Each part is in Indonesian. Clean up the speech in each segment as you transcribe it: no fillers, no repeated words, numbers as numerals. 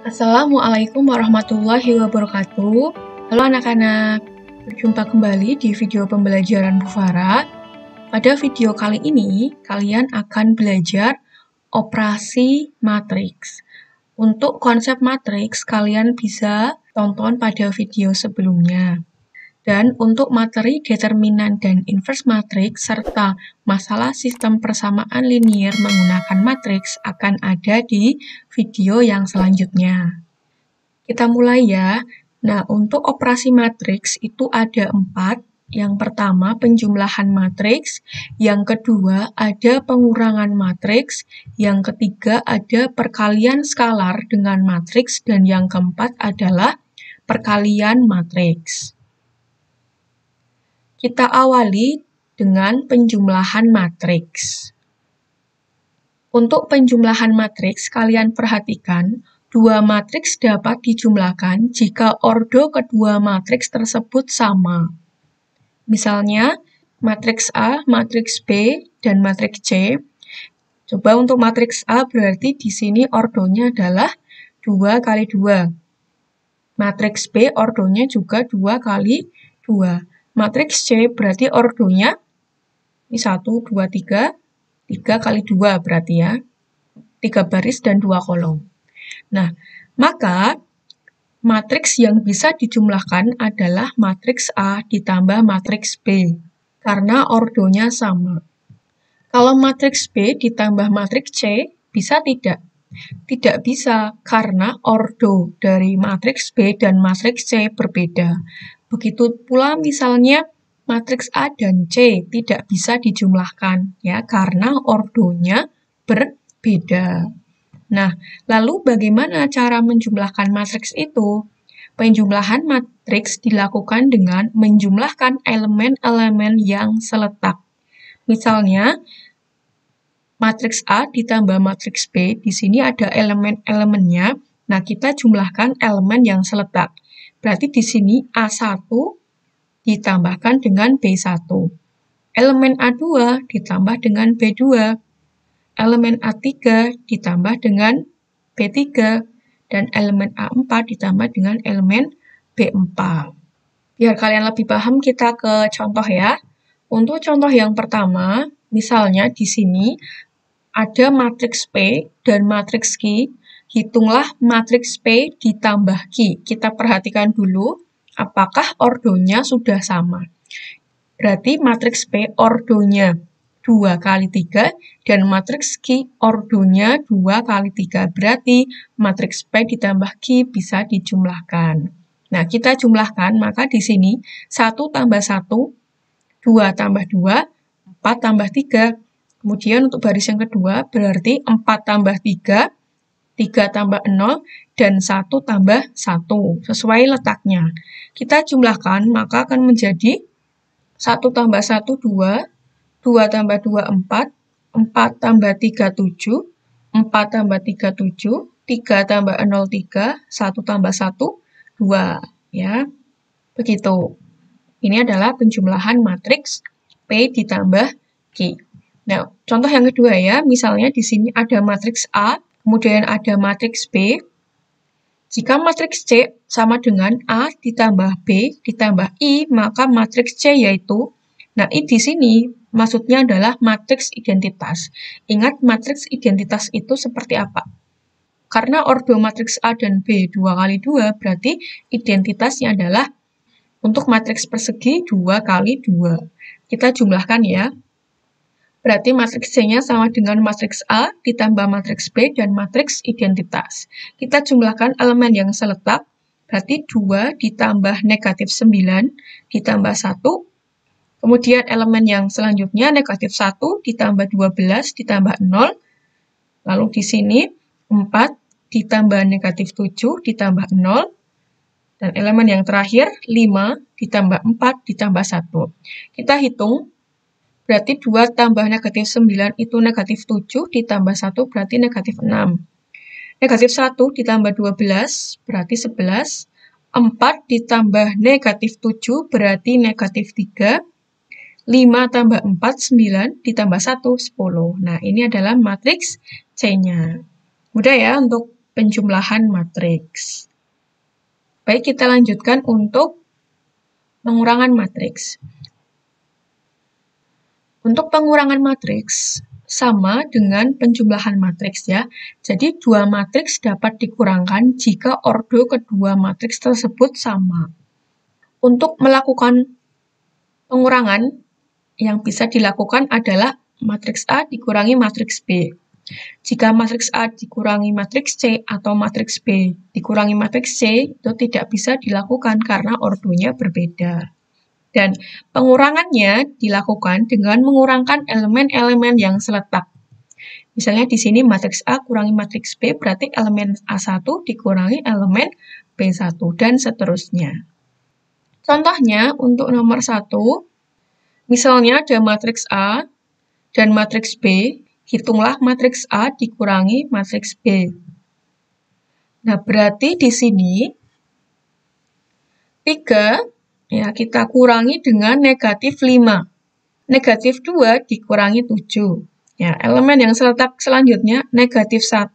Assalamualaikum warahmatullahi wabarakatuh. Halo anak-anak, berjumpa kembali di video pembelajaran Bu Farah. Pada video kali ini, kalian akan belajar operasi matriks. Untuk konsep matriks, kalian bisa tonton pada video sebelumnya. Dan untuk materi determinan dan inverse matriks serta masalah sistem persamaan linier menggunakan matriks akan ada di video yang selanjutnya. Kita mulai ya. Nah, untuk operasi matriks itu ada 4. Yang pertama, penjumlahan matriks. Yang kedua, ada pengurangan matriks. Yang ketiga, ada perkalian skalar dengan matriks. Dan yang keempat adalah perkalian matriks. Kita awali dengan penjumlahan matriks. Untuk penjumlahan matriks, kalian perhatikan, dua matriks dapat dijumlahkan jika ordo kedua matriks tersebut sama. Misalnya, matriks A, matriks B, dan matriks C. Coba untuk matriks A berarti di sini ordonya adalah 2 kali 2. Matriks B ordonya juga 2 kali 2. Matriks C berarti ordonya ini 1, 2, 3, 3 kali 2 berarti ya. 3 baris dan 2 kolom. Nah, maka matriks yang bisa dijumlahkan adalah matriks A ditambah matriks B, karena ordonya sama. Kalau matriks B ditambah matriks C, bisa tidak? Tidak bisa, karena ordo dari matriks B dan matriks C berbeda. Begitu pula misalnya matriks A dan C tidak bisa dijumlahkan, ya, karena ordonya berbeda. Nah, lalu bagaimana cara menjumlahkan matriks itu? Penjumlahan matriks dilakukan dengan menjumlahkan elemen-elemen yang seletak. Misalnya, matriks A ditambah matriks B, di sini ada elemen-elemennya. Nah, kita jumlahkan elemen yang seletak. Berarti di sini A1 ditambahkan dengan B1. Elemen A2 ditambah dengan B2. Elemen A3 ditambah dengan B3. Dan elemen A4 ditambah dengan elemen B4. Biar kalian lebih paham, kita ke contoh ya. Untuk contoh yang pertama, misalnya di sini ada matriks P dan matriks Q. Hitunglah matriks P ditambah Q. Kita perhatikan dulu apakah ordonya sudah sama. Berarti matriks P ordonya 2 kali 3 dan matriks Q ordonya 2 kali 3. Berarti matriks P ditambah Q bisa dijumlahkan. Nah, kita jumlahkan, maka di sini 1 tambah 1, 2 tambah 2, 4 tambah 3. Kemudian untuk baris yang kedua berarti 4 tambah 3, 3 tambah 0, dan 1 tambah 1, sesuai letaknya. Kita jumlahkan, maka akan menjadi 1 tambah 1, 2, 2 tambah 2, 4, 4 tambah 3, 7, 4 tambah 3, 7, 3 tambah 0, 3, 1 tambah 1, 2. Ya, begitu. Ini adalah penjumlahan matriks P ditambah Q. Nah, contoh yang kedua ya, misalnya di sini ada matriks A, kemudian ada matriks B. Jika matriks C sama dengan A ditambah B ditambah I, maka matriks C yaitu, nah I di sini maksudnya adalah matriks identitas. Ingat matriks identitas itu seperti apa? Karena ordo matriks A dan B 2 kali 2, berarti identitasnya adalah untuk matriks persegi 2 kali 2. Kita jumlahkan ya. Berarti matriks C-nya sama dengan matriks A ditambah matriks B dan matriks identitas. Kita jumlahkan elemen yang seletak, berarti 2 ditambah negatif 9 ditambah 1. Kemudian elemen yang selanjutnya negatif 1 ditambah 12 ditambah 0. Lalu di sini 4 ditambah negatif 7 ditambah 0. Dan elemen yang terakhir 5 ditambah 4 ditambah 1. Kita hitung. Berarti 2 tambah negatif 9 itu negatif 7, ditambah 1 berarti negatif 6. Negatif 1 ditambah 12 berarti 11. 4 ditambah negatif 7 berarti negatif 3. 5 tambah 4, 9, ditambah 1, 10. Nah, ini adalah matriks C-nya. Mudah ya untuk penjumlahan matriks. Baik, kita lanjutkan untuk pengurangan matriks. Untuk pengurangan matriks, sama dengan penjumlahan matriks ya. Jadi, dua matriks dapat dikurangkan jika ordo kedua matriks tersebut sama. Untuk melakukan pengurangan, yang bisa dilakukan adalah matriks A dikurangi matriks B. Jika matriks A dikurangi matriks C atau matriks B dikurangi matriks C, itu tidak bisa dilakukan karena ordonya berbeda. Dan pengurangannya dilakukan dengan mengurangkan elemen-elemen yang seletak. Misalnya di sini matriks A kurangi matriks B, berarti elemen A1 dikurangi elemen B1, dan seterusnya. Contohnya untuk nomor 1, misalnya ada matriks A dan matriks B, hitunglah matriks A dikurangi matriks B. Nah, berarti di sini 3 ya, kita kurangi dengan negatif 5. Negatif 2 dikurangi 7. Ya, elemen yang seletak selanjutnya, negatif 1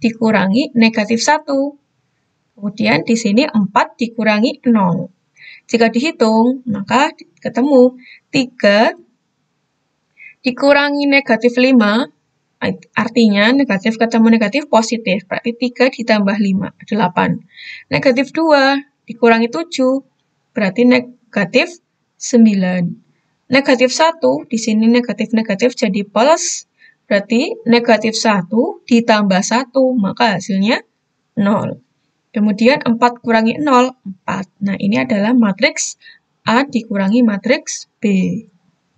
dikurangi negatif 1. Kemudian di sini 4 dikurangi 0. Jika dihitung, maka ketemu 3 dikurangi negatif 5, artinya negatif ketemu negatif positif. Berarti 3 ditambah 5, 8. Negatif 2 dikurangi 7. Berarti negatif 9. Negatif 1, di sini negatif-negatif jadi plus, berarti negatif 1 ditambah 1, maka hasilnya 0. Kemudian 4 kurangi 0, 4. Nah, ini adalah matriks A dikurangi matriks B.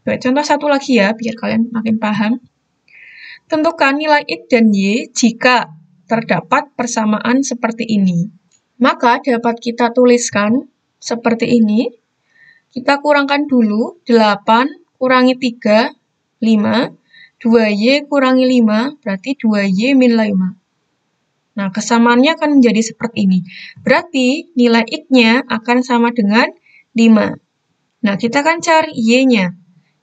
Baik, contoh satu lagi ya, biar kalian makin paham. Tentukan nilai X dan Y jika terdapat persamaan seperti ini. Maka dapat kita tuliskan seperti ini, kita kurangkan dulu, 8 kurangi 3, 5, 2Y kurangi 5, berarti 2Y min 5. Nah, kesamaannya akan menjadi seperti ini. Berarti nilai X-nya akan sama dengan 5. Nah, kita akan cari Y-nya.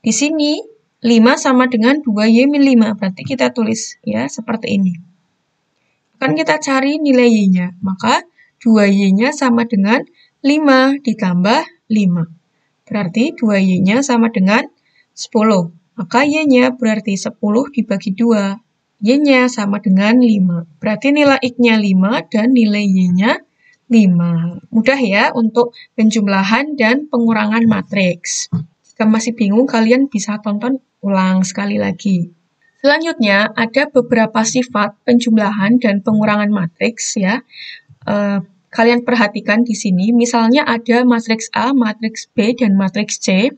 Di sini, 5 sama dengan 2Y min 5, berarti kita tulis ya seperti ini. Akan kita cari nilai Y-nya, maka 2Y-nya sama dengan 5 ditambah 5. Berarti 2Y-nya sama dengan 10. Maka Y-nya berarti 10 dibagi 2. Y-nya sama dengan 5. Berarti nilai X-nya 5 dan nilai Y-nya 5. Mudah ya untuk penjumlahan dan pengurangan matriks. Jika masih bingung, kalian bisa tonton ulang sekali lagi. Selanjutnya, ada beberapa sifat penjumlahan dan pengurangan matriks ya. Kalian perhatikan di sini, misalnya ada matriks A, matriks B, dan matriks C,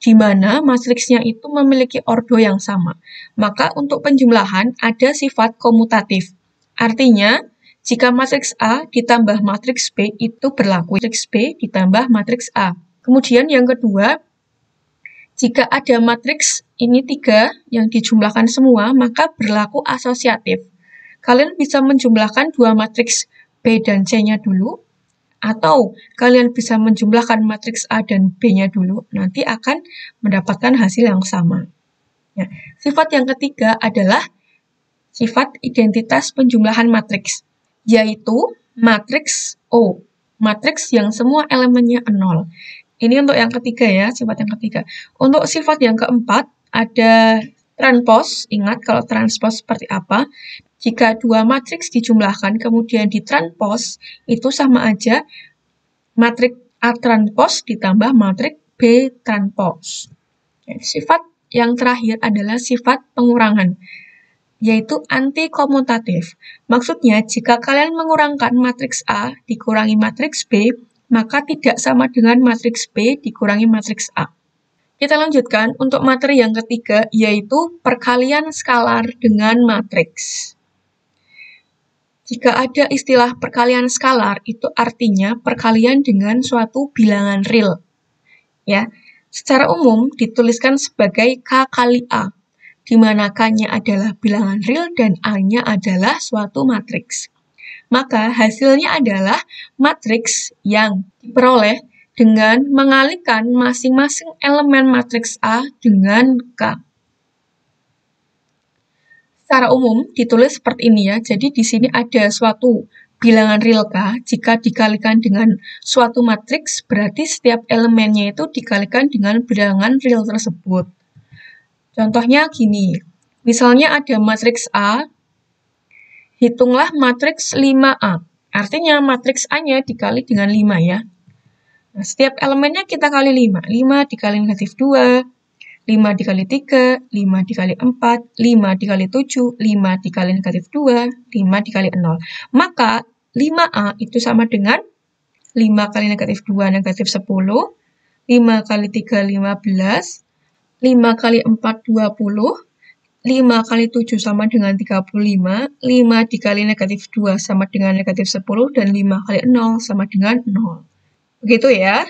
di mana matriksnya itu memiliki ordo yang sama. Maka untuk penjumlahan ada sifat komutatif. Artinya, jika matriks A ditambah matriks B itu berlaku matriks B ditambah matriks A. Kemudian yang kedua, jika ada matriks ini 3 yang dijumlahkan semua, maka berlaku asosiatif. Kalian bisa menjumlahkan dua matriks B dan C-nya dulu, atau kalian bisa menjumlahkan matriks A dan B-nya dulu, nanti akan mendapatkan hasil yang sama. Ya. Sifat yang ketiga adalah sifat identitas penjumlahan matriks, yaitu matriks O, matriks yang semua elemennya 0. Ini untuk yang ketiga ya, sifat yang ketiga. Untuk sifat yang keempat, ada transpos. Ingat kalau transpos seperti apa? Jika dua matriks dijumlahkan kemudian ditranspos, itu sama aja matriks A transpos ditambah matriks B transpos. Sifat yang terakhir adalah sifat pengurangan, yaitu anti-komutatif. Maksudnya, jika kalian mengurangkan matriks A dikurangi matriks B, maka tidak sama dengan matriks B dikurangi matriks A. Kita lanjutkan untuk materi yang ketiga, yaitu perkalian skalar dengan matriks. Jika ada istilah perkalian skalar, itu artinya perkalian dengan suatu bilangan real. Ya, secara umum dituliskan sebagai K kali A, di mana K-nya adalah bilangan real dan A-nya adalah suatu matriks. Maka hasilnya adalah matriks yang diperoleh dengan mengalihkan masing-masing elemen matriks A dengan K. Secara umum ditulis seperti ini ya. Jadi di sini ada suatu bilangan real K, jika dikalikan dengan suatu matriks, berarti setiap elemennya itu dikalikan dengan bilangan real tersebut. Contohnya gini, misalnya ada matriks A, hitunglah matriks 5A. Artinya matriks A-nya dikali dengan 5 ya. Nah, setiap elemennya kita kali 5. 5 dikali negatif 2, 5 dikali 3, 5 dikali 4, 5 dikali 7, 5 dikali negatif 2, 5 dikali 0. Maka 5A itu sama dengan 5 kali negatif 2, negatif 10, 5 kali 3, 15, 5 kali 4, 20, 5 kali 7 sama dengan 35, 5 dikali negatif 2 sama dengan negatif 10, dan 5 kali 0 sama dengan 0. Begitu ya.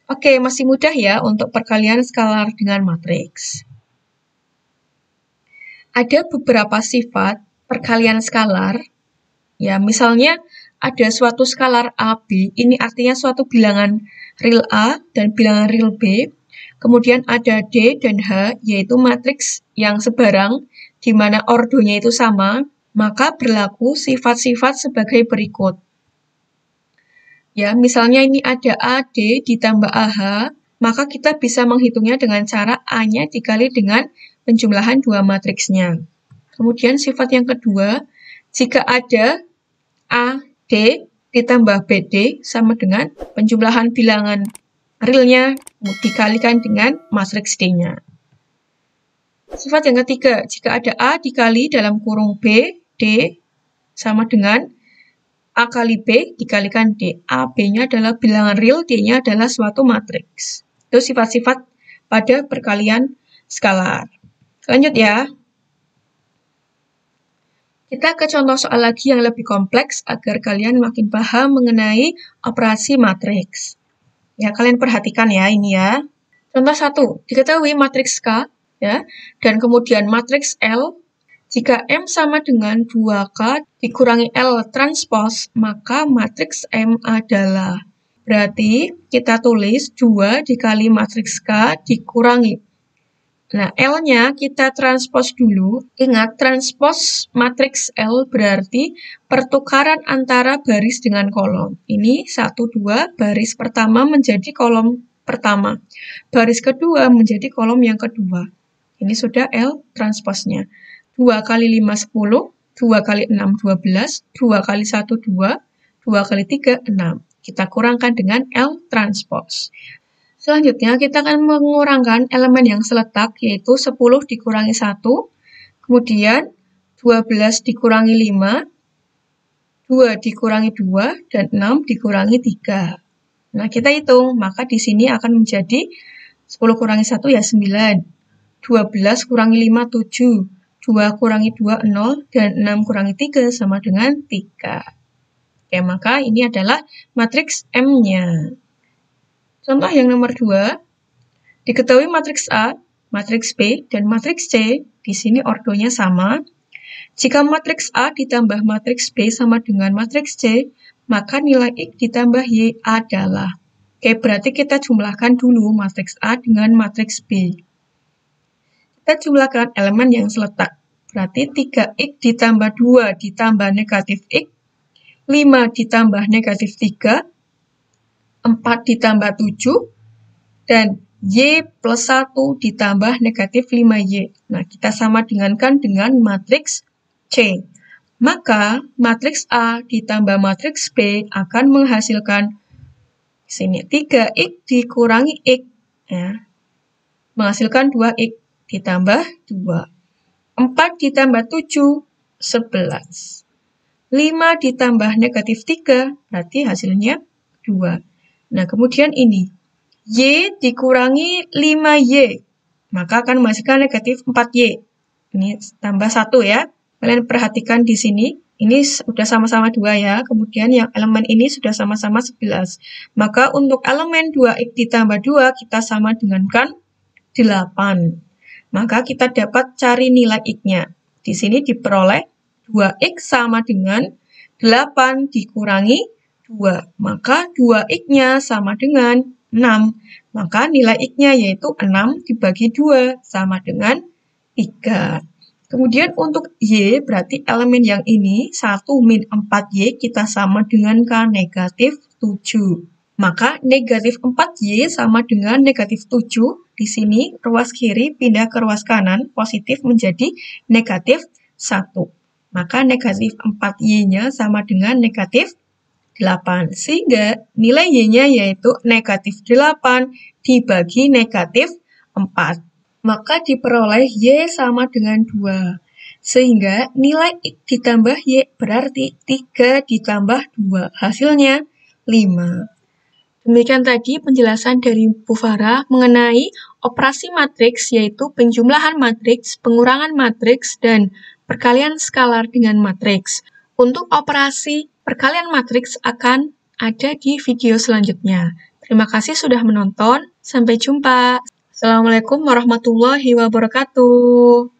Oke, masih mudah ya untuk perkalian skalar dengan matriks. Ada beberapa sifat perkalian skalar. Ya, misalnya ada suatu skalar AB, ini artinya suatu bilangan real A dan bilangan real B. Kemudian ada D dan H, yaitu matriks yang sebarang, di mana ordonya itu sama, maka berlaku sifat-sifat sebagai berikut. Ya, misalnya ini ada AD ditambah AH, maka kita bisa menghitungnya dengan cara A-nya dikali dengan penjumlahan dua matriksnya. Kemudian sifat yang kedua, jika ada AD ditambah BD sama dengan penjumlahan bilangan realnya dikalikan dengan matriks D-nya. Sifat yang ketiga, jika ada A dikali dalam kurung B, D sama dengan A kali B dikalikan D. A, B-nya adalah bilangan real, D-nya adalah suatu matriks. Itu sifat-sifat pada perkalian skalar. Lanjut ya. Kita ke contoh soal lagi yang lebih kompleks agar kalian makin paham mengenai operasi matriks. Ya, kalian perhatikan ya ini ya. Contoh 1, diketahui matriks K ya, dan kemudian matriks L. Jika M sama dengan 2K dikurangi L transpose, maka matriks M adalah. Berarti kita tulis 2 dikali matriks K dikurangi. Nah, L-nya kita transpose dulu. Ingat, transpose matriks L berarti pertukaran antara baris dengan kolom. Ini 1, 2, baris pertama menjadi kolom pertama. Baris kedua menjadi kolom yang kedua. Ini sudah L transpose-nya. 2 kali 5, 10. 2 kali 6, 12. 2 kali 1, 2. 2 kali 3, 6. Kita kurangkan dengan L transpose. Selanjutnya, kita akan mengurangkan elemen yang seletak, yaitu 10 dikurangi 1, kemudian 12 dikurangi 5, 2 dikurangi 2, dan 6 dikurangi 3. Nah, kita hitung, maka di sini akan menjadi 10 kurangi 1 ya 9, 12 kurangi 5, 7, 2 kurangi 2, 0, dan 6 kurangi 3 sama dengan 3. Oke, maka ini adalah matriks M-nya. Contoh yang nomor 2, diketahui matriks A, matriks B, dan matriks C, di sini ordonya sama. Jika matriks A ditambah matriks B sama dengan matriks C, maka nilai X ditambah Y adalah. Oke, berarti kita jumlahkan dulu matriks A dengan matriks B. Kita jumlahkan elemen yang seletak. Berarti 3X ditambah 2 ditambah negatif X, 5 ditambah negatif 3, 4 ditambah 7, dan Y plus 1 ditambah negatif 5Y. Nah, kita sama dengankan dengan matriks C. Maka, matriks A ditambah matriks B akan menghasilkan sini 3X dikurangi X. Ya. Menghasilkan 2X ditambah 2. 4 ditambah 7, 11. 5 ditambah negatif 3, berarti hasilnya 2. Nah, kemudian ini, Y dikurangi 5Y, maka akan menghasilkan negatif 4Y. Ini tambah 1 ya. Kalian perhatikan di sini, ini sudah sama-sama 2 ya. Kemudian yang elemen ini sudah sama-sama 11. Maka untuk elemen 2X ditambah 2, kita sama dengankan 8. Maka kita dapat cari nilai X-nya. Di sini diperoleh 2X sama dengan 8 dikurangi 2, maka 2X-nya sama dengan 6. Maka nilai X-nya yaitu 6 dibagi 2 sama dengan 3. Kemudian untuk Y, berarti elemen yang ini, 1 min 4Y, kita sama dengan K negatif 7. Maka negatif 4Y sama dengan negatif 7. Di sini, ruas kiri pindah ke ruas kanan, positif menjadi negatif 1. Maka negatif 4Y-nya sama dengan negatif 8. Sehingga nilai Y-nya yaitu negatif 8 dibagi negatif 4. Maka diperoleh Y sama dengan 2. Sehingga nilai ditambah Y berarti 3 ditambah 2. Hasilnya 5. Demikian tadi penjelasan dari Bu Farah mengenai operasi matriks, yaitu penjumlahan matriks, pengurangan matriks, dan perkalian skalar dengan matriks. Untuk operasi perkalian matriks akan ada di video selanjutnya. Terima kasih sudah menonton. Sampai jumpa. Assalamualaikum warahmatullahi wabarakatuh.